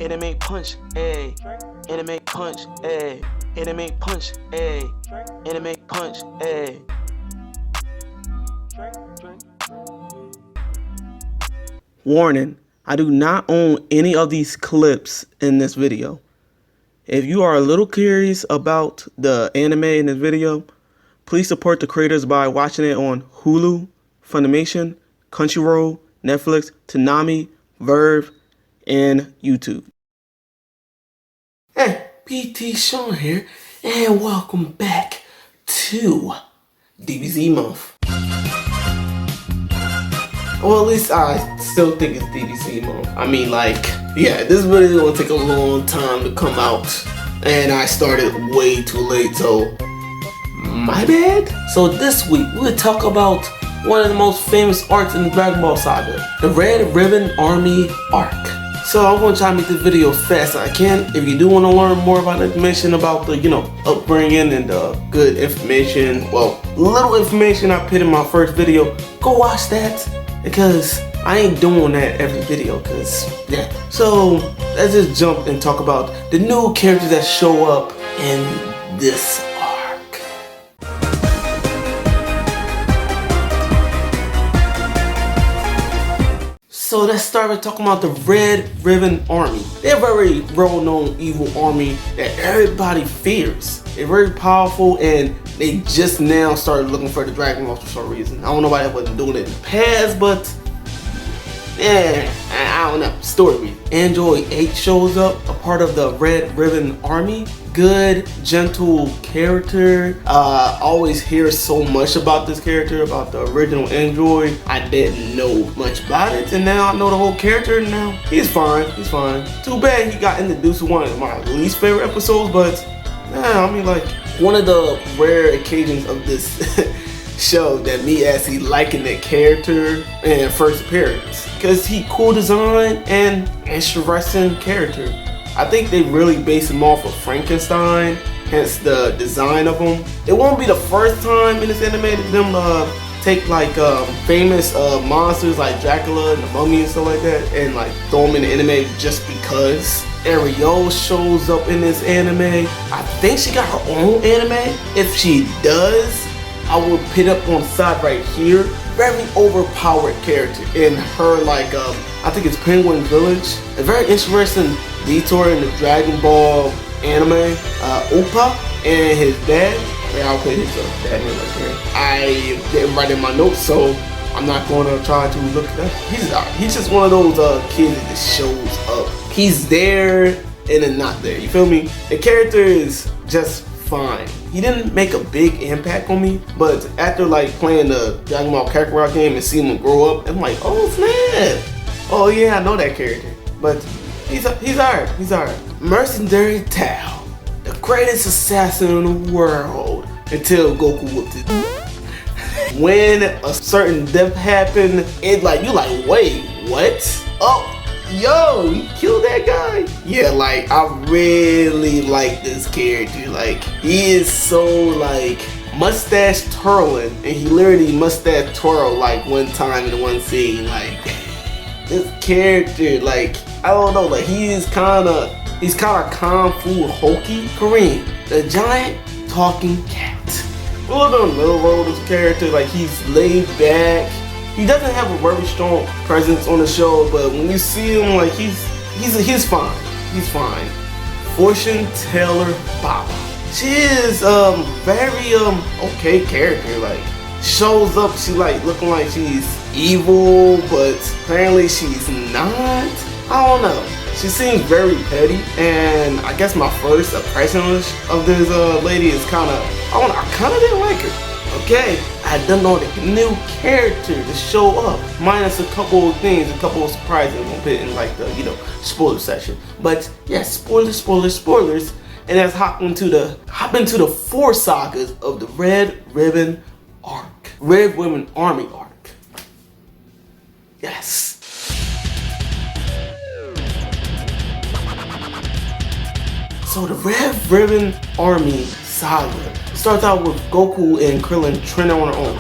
Anime punch, A. Anime punch, A. Anime punch, A. Anime punch, A. Warning, I do not own any of these clips in this video. If you are a little curious about the anime in this video, please support the creators by watching it on Hulu, Funimation, Crunchyroll, Netflix, Toonami, Verve, and YouTube. Hey, PT Sean here, and welcome back to DBZ Month. Well, at least I still think it's DBZ Month. I mean, like, yeah, this video is gonna take a long time to come out, and I started way too late, so my bad. So this week, we'll talk about one of the most famous arcs in the Dragon Ball Saga, the Red Ribbon Army arc. So I'm gonna try to make this video as fast as I can. If you do want to learn more about the information about the, upbringing and good information, well, little information I put in my first video, go watch that, because I ain't doing that every video, cause yeah. So let's just jump and talk about the new characters that show up in this arc. So let's start by talking about the Red Ribbon Army. They're a very well-known evil army that everybody fears. They're very powerful, and they just now started looking for the Dragon Balls for some reason. I don't know why they wasn't doing it in the past, but yeah, I don't know. Story reason. Android 8 shows up, a part of the Red Ribbon Army. Good, gentle character. Always hear so much about this character, about the original Android. I didn't know much about it, and now I know the whole character. And now he's fine. He's fine. Too bad he got introduced to one of my least favorite episodes, but yeah, I mean, like, one of the rare occasions of this show that me actually liking that character in first appearance, because he cool design and interesting character. I think they really base him off of Frankenstein, hence the design of him. It won't be the first time in this anime that them take like famous monsters like Dracula and the Mummy and stuff like that and like throw them in the anime just because. Ariel shows up in this anime. I think she got her own anime. If she does, I will put up on the side right here. Very overpowered character in her, like, I think it's Penguin Village. A very interesting detour in the Dragon Ball anime. Oppa and his dad. I'll put his dad name right here. I didn't write in my notes, so I'm not going to try to look at that. He's just one of those kids that just shows up. He's there and then not there. You feel me? The character is just fine. He didn't make a big impact on me, but after like playing the Dragon Ball Kakarot game and seeing him grow up, I'm like, oh snap! Oh yeah, I know that character. But he's alright. He's alright. Mercenary Tao, the greatest assassin in the world, until Goku whooped it. When a certain death happened, it's like you like, wait, what? Oh. Yo, he killed that guy? Yeah, like, I really like this character. Like, he is so, like, mustache twirling. And he literally mustache twirl, like, one time in one scene. Like, this character, like, I don't know. Like, he's kind of Kung Fu hokey. Kareem, the giant talking cat. A little bit on the middle road of this character. Like, he's laid back. He doesn't have a very strong presence on the show, but when you see him, like, he's fine. He's fine. Fortune Teller Baba. She is very okay character. Like, shows up, she like looking like she's evil, but apparently she's not. I don't know. She seems very petty, and I guess my first impression of this lady is I kind of didn't like her. Okay, I don't know the new character to show up, minus a couple of things, a couple of surprises I'm gonna put in like the spoiler section. But yeah, spoilers, and let's hop into the 4 sagas of the Red Ribbon arc, Red Ribbon Army arc. Yes. So the Red Ribbon Army saga starts out with Goku and Krillin training on their own.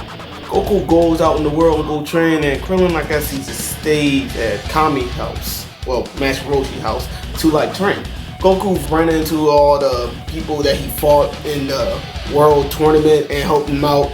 Goku goes out in the world to go train, and Krillin, I guess he's a stage at Kami's house. well, Master Roshi house to like train. Goku's running into all the people that he fought in the world tournament and helped him out.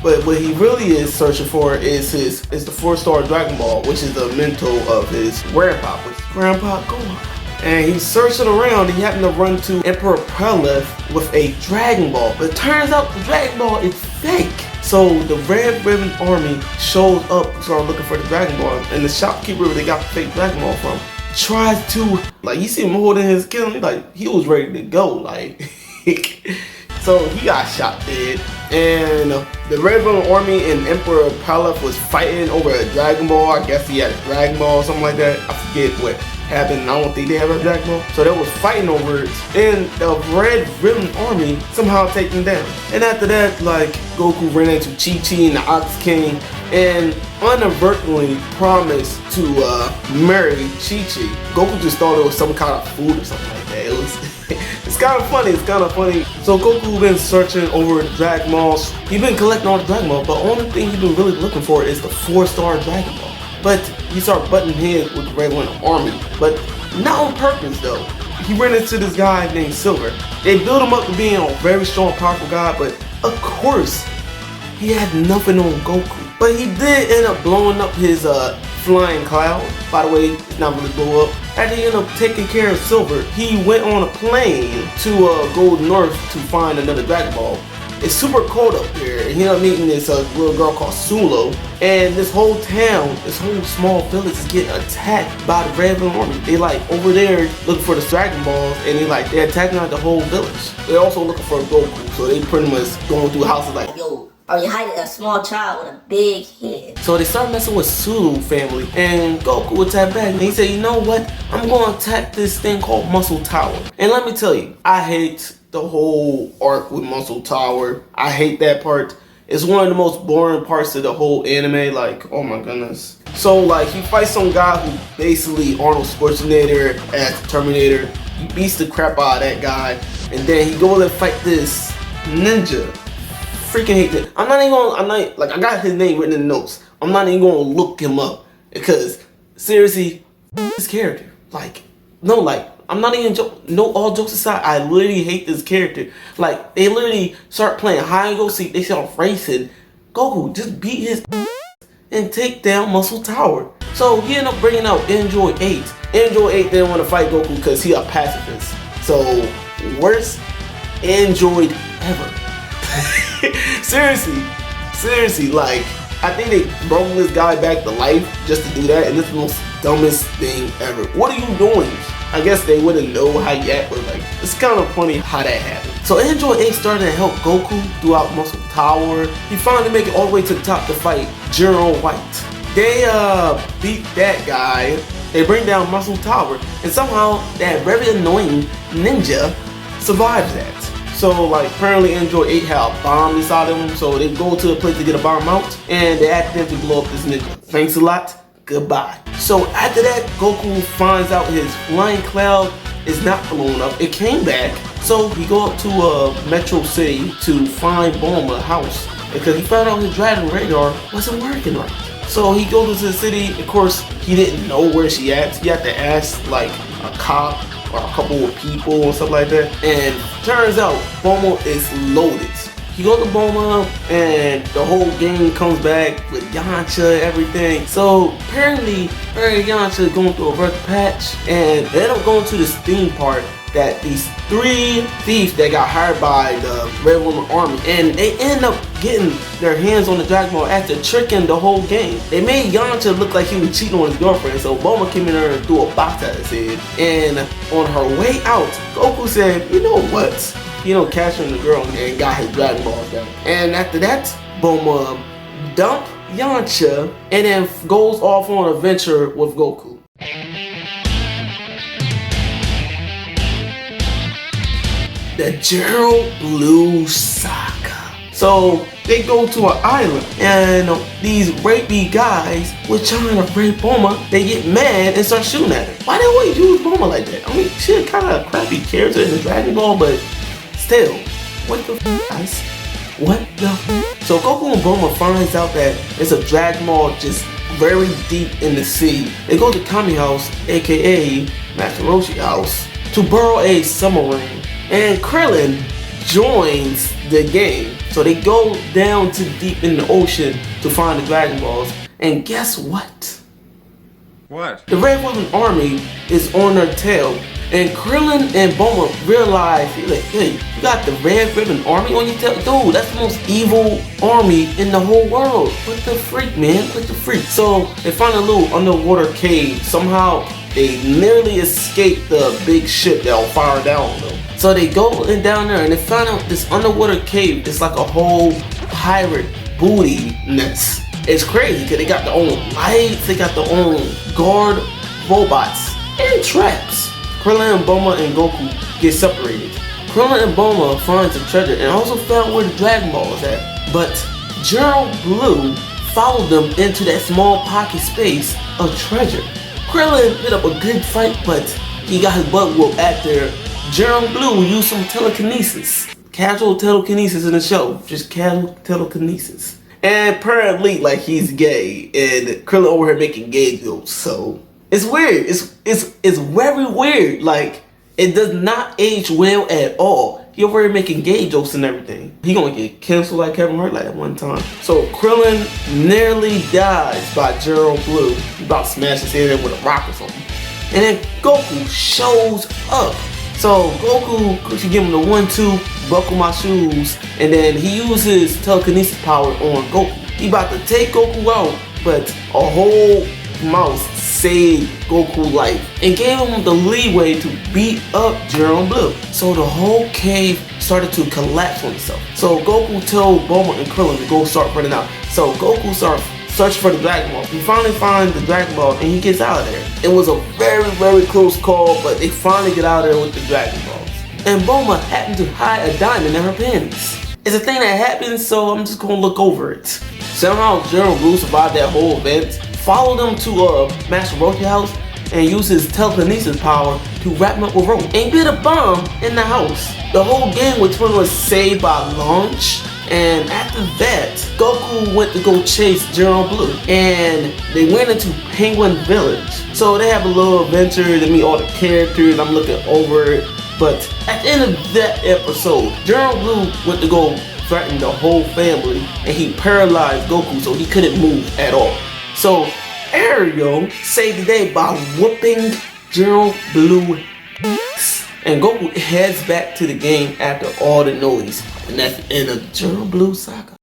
But what he really is searching for is the 4-star Dragon Ball, which is the mentor of his grandpa, which is Grandpa Gohan. And he's searching around. He happened to run to Emperor Prelef with a Dragon Ball, but it turns out the Dragon Ball is fake. So the Red Ribbon Army shows up, start looking for the Dragon Ball, and the shopkeeper where they got the fake Dragon Ball from tries to, like, you see him holding his gun, like he was ready to go, like. So he got shot dead, and the Red Ribbon Army and Emperor Prelef was fighting over a Dragon Ball. I guess he had a Dragon Ball or something like that. I forget what happened. I don't think they have a Dragon Ball. So they was fighting over it, and the Red Ribbon Army somehow take them down. And after that, like, Goku ran into Chi-Chi and the Ox King, and inadvertently promised to marry Chi-Chi. Goku just thought it was some kind of food or something like that. It was, it's kind of funny. It's kind of funny. So Goku been searching over the Dragon Balls. He been collecting all the Dragon Balls, but only thing he been really looking for is the 4-star Dragon Ball. But he started butting heads with the Red Ribbon Army, but not on purpose though. He ran into this guy named Silver. They built him up to being a very strong, powerful guy, but of course, he had nothing on Goku. But he did end up blowing up his flying cloud. By the way, it's not really blow up. After he ended up taking care of Silver, he went on a plane to go north to find another Dragon Ball. It's super cold up there, and he ended up meeting this little girl called Sulo. And this whole town, this whole small village is getting attacked by the Red Ribbon Army. They like over there looking for the Dragon Balls, and they're attacking out the whole village. They're also looking for Goku, so they pretty much going through houses like, yo, are you hiding a small child with a big head? So they start messing with Sulu family, and Goku attacked back, and he said, you know what? I'm going to attack this thing called Muscle Tower. And let me tell you, I hate the whole arc with Muscle Tower. I hate that part. It's one of the most boring parts of the whole anime, like, oh my goodness. So like, he fights some guy who basically Arnold Schwarzenegger as the Terminator. He beats the crap out of that guy, and then he goes and fight this ninja. Freaking hate that. I got his name written in the notes. I'm not even gonna look him up, because seriously, this character, I'm not even all jokes aside, I literally hate this character. Like, they literally start playing hide and go seek, they start racing. Goku, just beat his and take down Muscle Tower. So he ended up bringing out Android 8. Android 8 didn't want to fight Goku because he a pacifist. So, worst Android ever. Seriously, like, I think they brought this guy back to life just to do that, and it's the most dumbest thing ever. What are you doing? I guess they wouldn't know how yet, but like, it's kind of funny how that happened. So Android 8 started to help Goku throughout Muscle Tower. He finally make it all the way to the top to fight General White. They beat that guy. They bring down Muscle Tower, and somehow that very annoying ninja survives that. So like, apparently Android 8 had a bomb inside of him, so they go to a place to get a bomb out, and they accidentally blow up this ninja. Thanks a lot. Goodbye. So after that, Goku finds out his flying cloud is not blown up. It came back. So he go up to Metro City to find Bulma's house, because he found out his Dragon radar wasn't working right. So he goes to the city. Of course, he didn't know where she at. He had to ask like a cop or a couple of people and stuff like that. And turns out Bulma is loaded. He goes to Bulma, and the whole game comes back with Yamcha, everything. So apparently, Yamcha is going through a rough patch, and they end up going to this theme park that these 3 thieves that got hired by the Red Ribbon Army, and they end up getting their hands on the Dragon Ball after tricking the whole game. They made Yamcha look like he was cheating on his girlfriend, so Bulma came in there and threw a box at his head. And on her way out, Goku said, you know what? Capturing the girl and got his Dragon Balls down. And after that, Bulma dumped Yamcha and then goes off on an adventure with Goku. The Gerald Blue Saga. So they go to an island, and these rapey guys were trying to rape Bulma. They get mad and start shooting at her. Why they always use Bulma like that? I mean, she's kind of a crappy character in the Dragon Ball, but still, what the guys? What the So Goku and Bulma finds out that it's a Dragon Ball just very deep in the sea. They go to Kami House, aka Master Roshi House, to borrow a submarine. And Krillin joins the game. So they go down to deep in the ocean to find the Dragon Balls. And guess what? What? The Red Ribbon Army is on their tail. And Krillin and Bulma realize, like, hey, you got the Red Ribbon Army on your tail? Dude, that's the most evil army in the whole world. What the freak, man? What the freak? So they find a little underwater cave. Somehow they nearly escape the big ship that'll fire down on them. So they go in down there and they find out this underwater cave is like a whole pirate booty nest. It's crazy because they got their own lights, they got their own guard robots and traps. Krillin and Bulma and Goku get separated. Krillin and Bulma finds the treasure and also found where the Dragon Ball is at. But General Blue followed them into that small pocket space of treasure. Krillin hit up a good fight, but he got his butt whooped after General Blue used some telekinesis. Casual telekinesis in the show. Just casual telekinesis. And apparently, like, he's gay, and Krillin over here making gay jokes, so it's weird. It's very weird. Like, it does not age well at all. He over here making gay jokes and everything. He gonna get canceled like Kevin Hart like at one time. So Krillin nearly dies by General Blue. He about to smash his head in with a rock or something. And then Goku shows up. So Goku should give him the 1-2, buckle my shoes, and then he uses telekinesis power on Goku. He about to take Goku out, but a whole mouse saved Goku's life and gave him the leeway to beat up General Blue. So the whole cave started to collapse on itself. So Goku told Bulma and Krillin to go start running out. So Goku starts searching for the Dragon Ball. He finally finds the Dragon Ball and he gets out of there. It was a very, very close call, but they finally get out of there with the Dragon Balls. And Bulma happened to hide a diamond in her panties. It's a thing that happens, so I'm just gonna look over it. Somehow General Blue survived that whole event, followed them to Master Roshi House, and used his telekinesis power to wrap him up with rope and get a bomb in the house. The whole game was saved by launch, and after that, Goku went to go chase General Blue, and they went into Penguin Village. So they have a little adventure, they meet all the characters, I'm looking over it. But at the end of that episode, General Blue went to go threaten the whole family, and he paralyzed Goku so he couldn't move at all. So Ariel saved the day by whooping General Blue, and Goku heads back to the game after all the noise, and that's the end of General Blue Saga.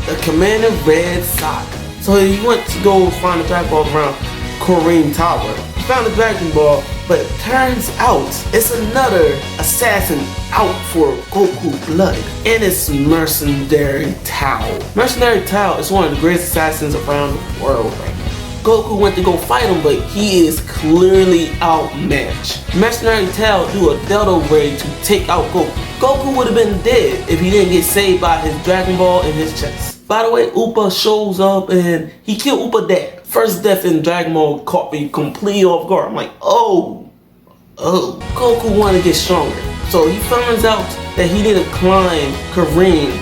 The Commander Red Saga. So he went to go find the Dragon Ball around Korean Tower. He found the Dragon Ball, but it turns out it's another assassin out for Goku blood, and it's Mercenary Tao. Mercenary Tao is one of the greatest assassins around the world right now. Goku went to go fight him, but he is clearly outmatched. Mercenary Tao do a Delta Ray to take out Goku. Goku would have been dead if he didn't get saved by his Dragon Ball in his chest. By the way, Upa shows up and he killed Upa dad. First death in Dragon Ball caught me completely off guard. I'm like, oh. Goku wanted to get stronger. So he finds out that he didn't climb Kareem.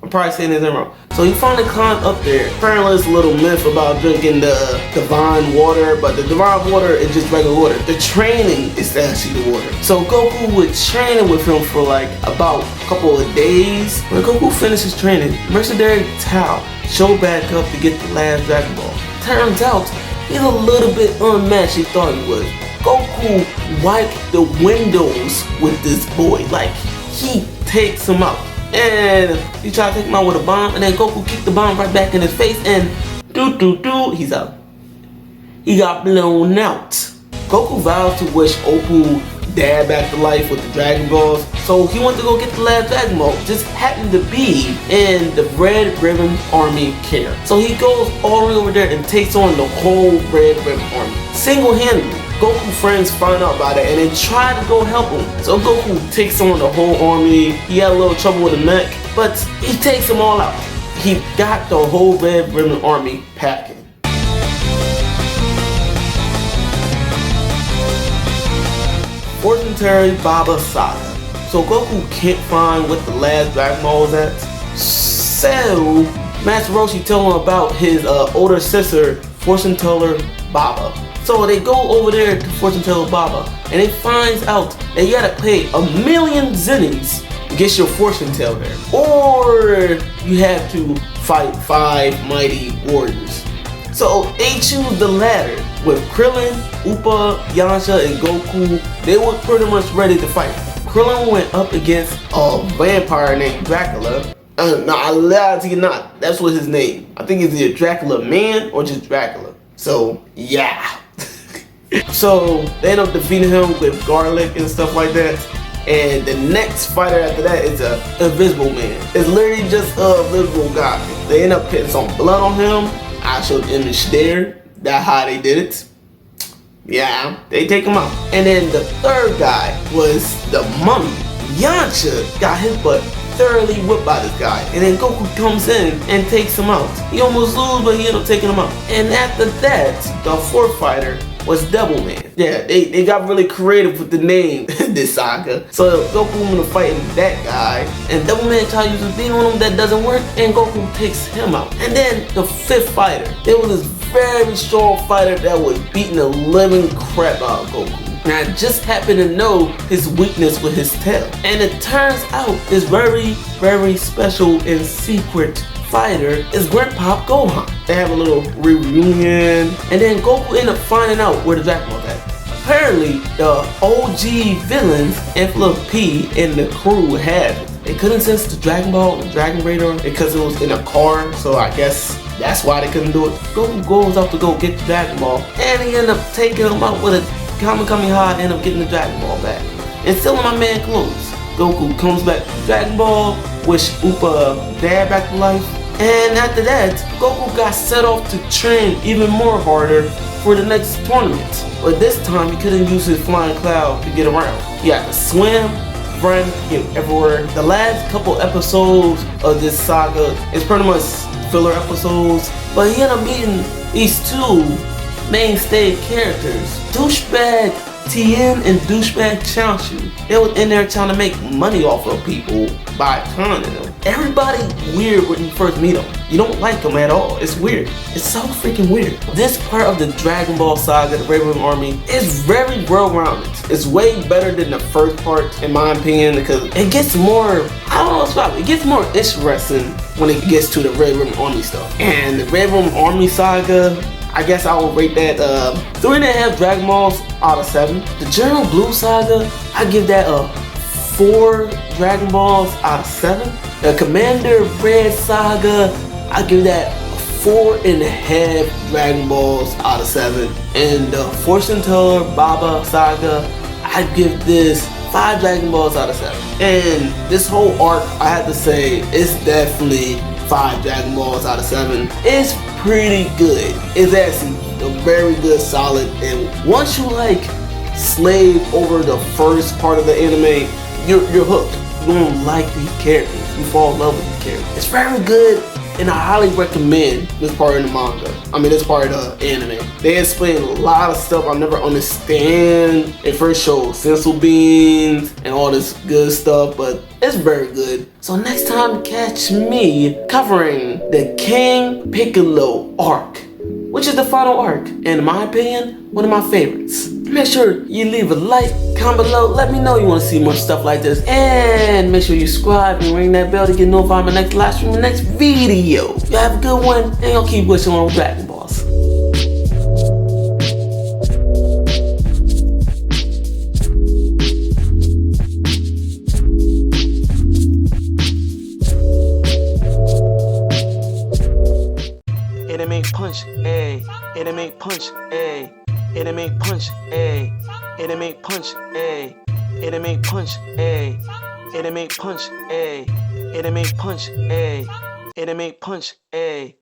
I'm probably saying his name wrong. So he finally climbed up there. Apparently it's a little myth about drinking the divine water, but the divine water is just regular water. The training is actually the water. So Goku was training with him for like about a couple of days. When Goku finishes training, Mercenary Tao showed back up to get the last Dragon Ball. Turns out he's a little bit unmatched he thought he was. Goku wiped the windows with this boy. Like, he takes him out. And he tried to take him out with a bomb, and then Goku kicked the bomb right back in his face, and he's out. He got blown out. Goku vows to wish Oppo dad back to life with the Dragon Balls, so he went to go get the last Dragon Ball. Just happened to be in the Red Ribbon Army care. So he goes all the way over there and takes on the whole Red Ribbon Army single-handedly. Goku friends find out about it and then try to go help him. So Goku takes on the whole army. He had a little trouble with the mech, but he takes them all out. He got the whole Red Ribbon Army packing. Fortune Terry Baba Saga. So Goku can't find what the last Dragon Ball was at. So Master Roshi tell him about his older sister, fortune teller Baba. So they go over there to fortune teller Baba, and they finds out that you gotta pay 1,000,000 zennies to get your fortune teller, or you have to fight 5 mighty warriors. So they choose the latter. With Krillin, Upa, Yamcha, and Goku, they were pretty much ready to fight. Krillin went up against a vampire named Dracula. No, I lied to you not. That's what his name. I think it's either Dracula man or just Dracula. So, yeah. So, they end up defeating him with garlic and stuff like that. And the next fighter after that is a Invisible Man. It's literally just a invisible guy. They end up putting some blood on him. I showed the image there. That's how they did it. Yeah, they take him out. And then the third guy was the Mummy. Yamcha got his butt thoroughly whipped by this guy. And then Goku comes in and takes him out. He almost loses, but he ended up taking him out. And after that, the fourth fighter was Devil Man. Yeah, they got really creative with the name this saga. So Goku ended up fighting that guy, and Devil Man tries to use his beam on him, that doesn't work, and Goku takes him out. And then the fifth fighter, there was this very strong fighter that was beating the living crap out of Goku. And I just happen to know his weakness with his tail. And it turns out this very, very special and secret fighter is Grandpa Gohan. They have a little reunion, and then Goku ended up finding out where the Dragon Ball is at. Apparently, the OG villains, Infla P and the crew had it. They couldn't sense the Dragon Ball and Dragon Radar because it was in a car, so I guess that's why they couldn't do it. Goku goes out to go get the Dragon Ball, and he ended up taking him out with a Kamehameha, end up getting the Dragon Ball back and stealing my man clothes. Goku comes back to Dragon Ball, wish Upa dad back to life, and after that, Goku got set off to train even more harder for the next tournament. But this time, he couldn't use his flying cloud to get around. He had to swim, run, get everywhere. The last couple episodes of this saga is pretty much filler episodes, but he ended up meeting these two mainstay characters, Douchebag Tien and Douchebag Chanshu. They was in there trying to make money off of people by conning them. Everybody weird when you first meet them. You don't like them at all. It's weird. It's so freaking weird. This part of the Dragon Ball Saga, the Red Ribbon Army, is very well-rounded. It's way better than the first part, in my opinion, because it gets more, I don't know what's about it. It gets more interesting when it gets to the Red Ribbon Army stuff. And the Red Ribbon Army Saga, I guess I would rate that 3.5 Dragon Balls out of 7. The General Blue Saga, I give that a 4 Dragon Balls out of 7. The Commander Red Saga, I give that 4.5 Dragon Balls out of 7. And the Fortune Teller Baba Saga, I give this 5 Dragon Balls out of 7. And this whole arc, I have to say, it's definitely 5 Dragon Balls out of 7. It's pretty good. It's actually a very good, solid, and once you like slave over the first part of the anime, you're hooked. You don't like these characters. You fall in love with these characters. It's very good, and I highly recommend this part of the manga. I mean, this part of the anime. They explain a lot of stuff I never understand. They first show sensu beans and all this good stuff, but it's very good. So next time, catch me covering the King Piccolo arc, which is the final arc, and in my opinion, one of my favorites. Make sure you leave a like, comment below, let me know you want to see more stuff like this, and make sure you subscribe and ring that bell to get notified of my next live stream, my next video. You have a good one, and y'all keep wishing on Dragon Balls. Enemy punch, A. Enemy punch, A. Enemy punch, A. Enemy punch, A. Enemy punch, A. Enemy punch, A. Enemy punch, A. Enemy punch, A.